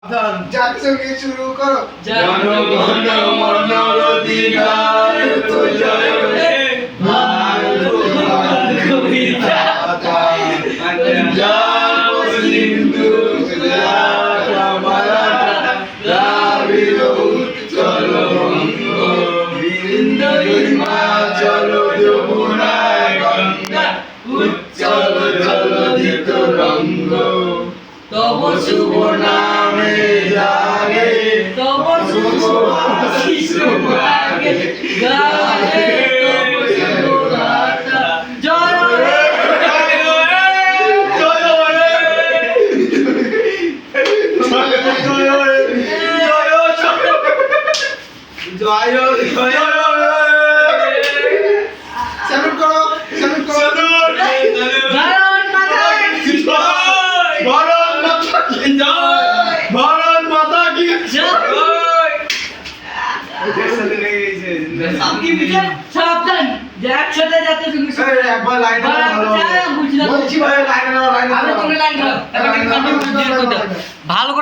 যাচ্ছে শুরু করো। জনগণ মন অধিকার তো জয় হে ভারত মাতা পঞ্জাব সিন্ধু মারাঠা দ্রাবিড় উৎকল বঙ্গ বিন্ধ্য হিমাচল যমুনা গঙ্গা উচ্চল জলধিত রঙ্গ তব শুভ নামে জাগে তব শুভ আশিস ভাগে গায়ে তব শুভ গাথা জয় হে স্যালুট করো, স্যালুট করো। ভারত মাতা কি ভারত মাতা কি জয় সাবধান একসাথে যাতে তুমি একবার লাইন বুঝলাম বলছি ভাই লাইন আমি তুমি লাইন ভালো করে